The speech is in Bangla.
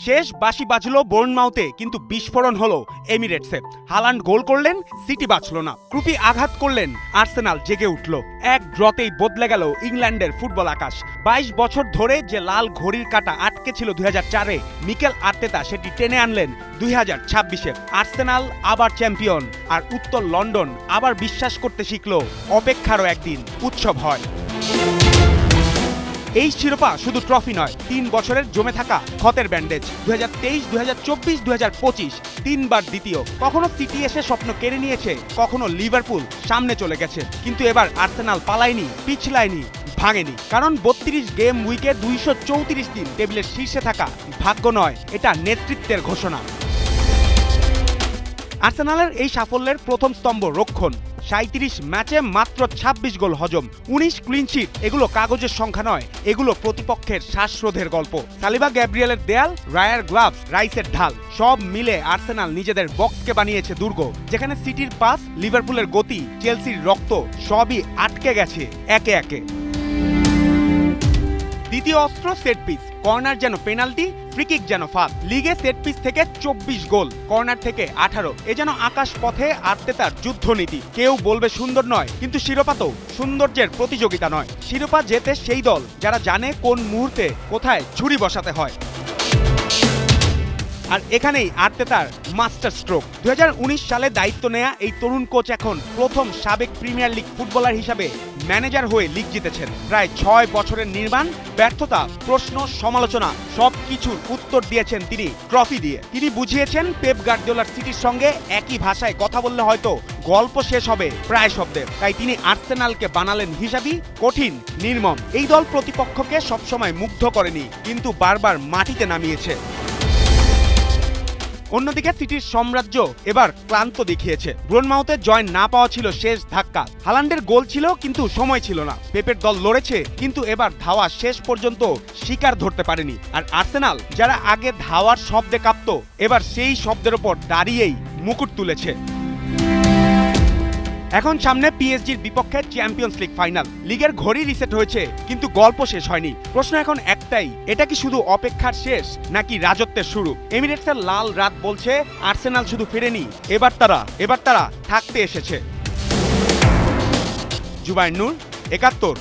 শেষ বাঁশি বাজলো বোর্নমাউথে, কিন্তু বিস্ফোরণ হলো এমিরেটসে। হালান্ড গোল করলেন, সিটি বাঁচল না। ক্রুপি আঘাত করলেন, আর্সেনাল জেগে উঠল। এক ড্রতেই বদলে গেল ইংল্যান্ডের ফুটবল আকাশ। ২২ বছর ধরে যে লাল ঘড়ির কাঁটা আটকে ছিল ২০০৪-এ, মিকেল আর্তেতা সেটি টেনে আনলেন ২০২৬-এ। আর্সেনাল আবার চ্যাম্পিয়ন, আর উত্তর লন্ডন আবার বিশ্বাস করতে শিখল অপেক্ষারও একদিন উৎসব হয়। এই শিরোপা শুধু ট্রফি নয়, ৩ বছরের জমে থাকা ক্ষতের ব্যান্ডেজ। ২০২৩, ২০২৪, ২০২৫ তিনবার দ্বিতীয়। কখনো সিটি এসে স্বপ্ন কেড়ে নিয়েছে, কখনো লিভারপুল সামনে চলে গেছে। কিন্তু এবার আর্সেনাল পালায়নি, পিছলায়নি, ভাঙেনি। কারণ ৩২ গেম উইকে ২৩৪ দিন টেবিলের শীর্ষে থাকা ভাগ্য নয়, এটা নেতৃত্বের ঘোষণা। আর্সেনালের এই সাফল্যের প্রথম স্তম্ভ রক্ষণ। ৩৭ ম্যাচে মাত্র ২৬ গোল হজম, ১৯ ক্লিনশিট। এগুলো কাগজের সংখ্যা নয়, এগুলো প্রতিপক্ষের শ্বাসরোধের গল্প। সালিবা গ্যাব্রিয়েলের দেয়াল, রায়ার গ্লাভস, রাইসের ঢাল, সব মিলে আর্সেনাল নিজেদের বক্সকে বানিয়েছে দুর্গ, যেখানে সিটির পাস, লিভারপুলের গতি, চেলসির রক্ত সবই আটকে গেছে একে একে। দ্বিতীয় অস্ত্র সেট পিস। কর্নার যেন পেনাল্টি, ফ্রিকিক যেন ফাঁদ। লিগে সেট পিস থেকে ২৪ গোল, কর্নার থেকে ১৮। এ যেন আকাশ পথে আর্তেতার যুদ্ধনীতি। কেউ বলবে সুন্দর নয়, কিন্তু শিরোপা তো সৌন্দর্যের প্রতিযোগিতা নয়। শিরোপা জেতে সেই দল যারা জানে কোন মুহূর্তে কোথায় ঝুড়ি বসাতে হয়। আর এখানেই আর্তেতার মাস্টার স্ট্রোক। ২০১৯ সালে দায়িত্ব নেয়া এই তরুণ কোচ এখন প্রথম সাবেক প্রিমিয়ার লিগ ফুটবলার হিসাবে ম্যানেজার হয়ে লিগ জিতেছেন। প্রায় ৬ বছরের নির্মাণ, ব্যর্থতা, প্রশ্ন, সমালোচনা সবকিছুর উত্তর দিয়েছেন তিনি ট্রফি দিয়ে। তিনি বুঝিয়েছেন পেপ গার্দিওলার সিটির সঙ্গে একই ভাষায় কথা বললে হয়তো গল্প শেষ হবে প্রায় শব্দে। তাই তিনি আর্সেনালকে বানালেন হিসাবি, কঠিন, নির্মম। এই দল প্রতিপক্ষকে সবসময় মুগ্ধ করেনি, কিন্তু বারবার মাটিতে নামিয়েছে। অন্যদিকে সিটির সাম্রাজ্য এবার ক্লান্ত দেখিয়েছে। বোর্নমাউথে জয় না পাওয়া ছিল শেষ ধাক্কা। হালান্ডের গোল ছিল, কিন্তু সময় ছিল না। পেপের দল লড়েছে, কিন্তু এবার ধাওয়া শেষ পর্যন্ত শিকার ধরতে পারেনি। আর আর্সেনাল, যারা আগে ধাওয়ার শব্দে কাঁপত, এবার সেই শব্দের ওপর দাঁড়িয়েই মুকুট তুলেছে। এখন সামনে পিএসজির বিপক্ষে চ্যাম্পিয়ন্স লিগ ফাইনাল। লিগের ঘড়ি রিসেট হয়েছে, কিন্তু গল্প শেষ হয়নি। প্রশ্ন এখন একটাই, এটা কি শুধু অপেক্ষার শেষ, নাকি রাজত্বের শুরু? এমিরেটসের লাল রাত বলছে আর্সেনাল শুধু ফেরেনি, এবার তারা থাকতে এসেছে। জুবায়ের নূর, ৭১।